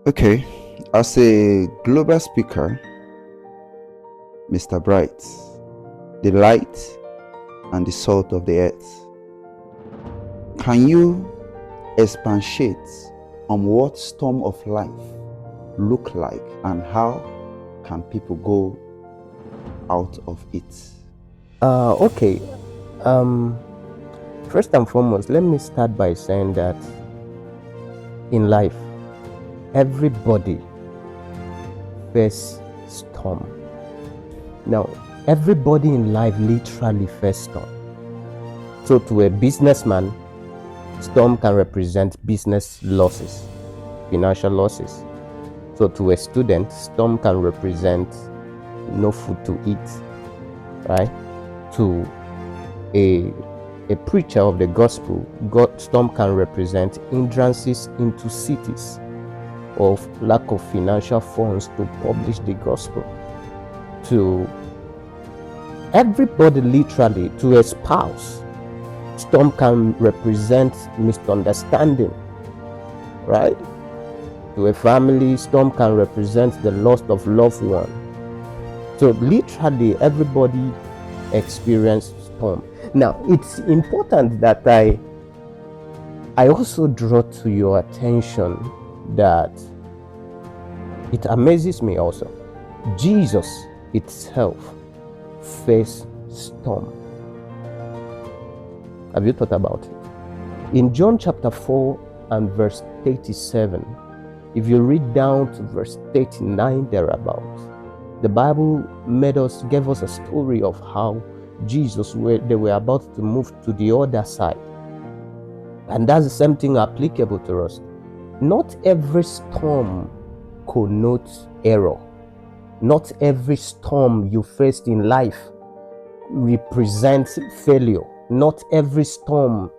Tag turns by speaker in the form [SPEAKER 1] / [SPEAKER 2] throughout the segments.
[SPEAKER 1] Okay, as a global speaker, Mr. Bright, the light and the salt of the earth, can you expatiate on what storm of life look like and how can people go out of it?
[SPEAKER 2] Okay. First and foremost, let me start by saying that in life, everybody faces storm. Now, everybody in life literally faces storm. So to a businessman, storm can represent business losses, financial losses. So to a student, storm can represent no food to eat, right? To a preacher of the gospel, storm can represent hindrances into cities of lack of financial funds to publish the gospel. To everybody, literally, to a spouse, storm can represent misunderstanding, right? To a family, storm can represent the loss of loved one. So literally, everybody experiences storm. Now, it's important that I also draw to your attention that it amazes me also. Jesus itself faced storm. Have you thought about it? In John chapter 4 and verse 37, if you read down to verse 39 thereabouts, the Bible gave us a story of how Jesus, they were about to move to the other side. And that's the same thing applicable to us. Not every storm connotes error. Not every storm you faced in life represents failure. Not every storm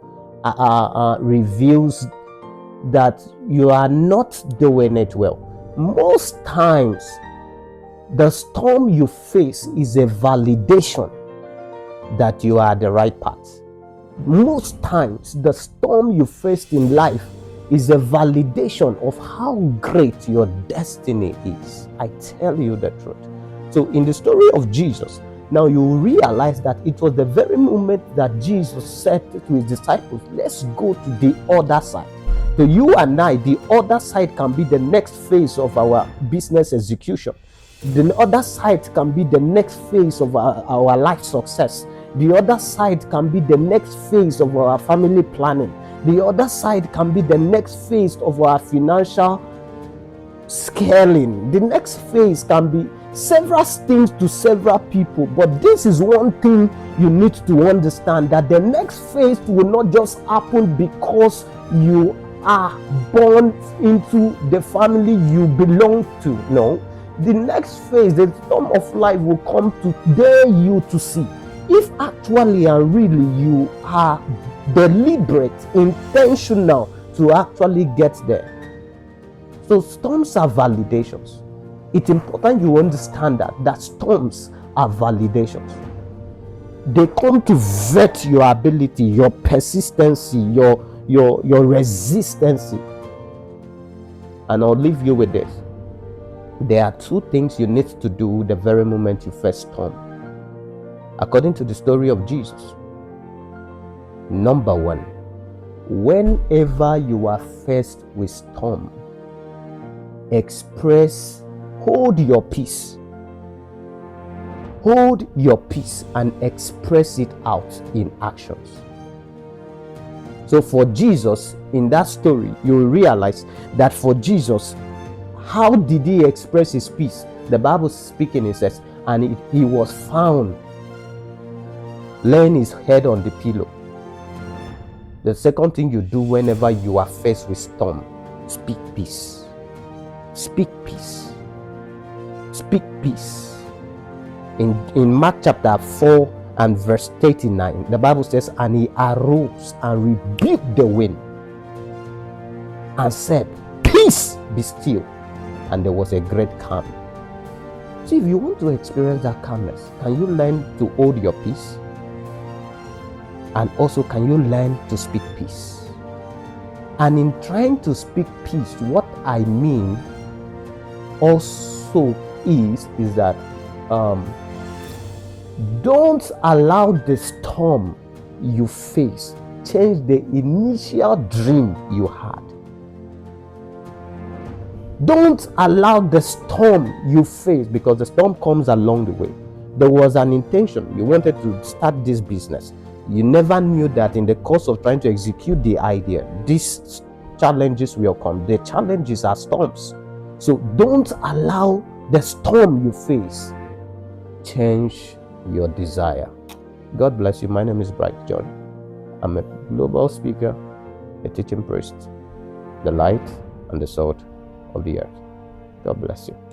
[SPEAKER 2] reveals that you are not doing it well. Most times, the storm you face is a validation that you are the right path. Most times, the storm you faced in life is a validation of how great your destiny is. I tell you the truth. So in the story of Jesus, now you realize that it was the very moment that Jesus said to his disciples, let's go to the other side. So you and I, the other side can be the next phase of our business execution. The other side can be the next phase of our life success. The other side can be the next phase of our family planning. The other side can be the next phase of our financial scaling. The next phase can be several things to several people. But this is one thing you need to understand, that the next phase will not just happen because you are born into the family you belong to. No. The next phase, the storm of life will come to dare you to see if actually and really you are deliberate, intentional to actually get there. So storms are validations. It's important you understand that storms are validations. They come to vet your ability, your persistency, your resistance. And I'll leave you with this. There are two things you need to do the very moment you face storm. According to the story of Jesus, number one, whenever you are faced with storm, hold your peace. Hold your peace and express it out in actions. So for Jesus, in that story, you will realize that for Jesus, how did he express his peace? The Bible speaking, it says, and he was found laying his head on the pillow. The second thing you do whenever you are faced with storm, speak peace. Speak peace. Speak peace. In Mark chapter 4 and verse 39, the Bible says, and he arose and rebuked the wind and said, peace, be still. And there was a great calm. So if you want to experience that calmness, can you learn to hold your peace? And also, can you learn to speak peace? And in trying to speak peace, what I mean also is that don't allow the storm you face change the initial dream you had. Don't allow the storm you face, because the storm comes along the way. There was an intention. You wanted to start this business. You never knew that in the course of trying to execute the idea, these challenges will come. The challenges are storms. So don't allow the storm you face change your desire. God bless you. My name is Bright John. I'm a global speaker, a teaching priest, the light and the salt of the earth. God bless you.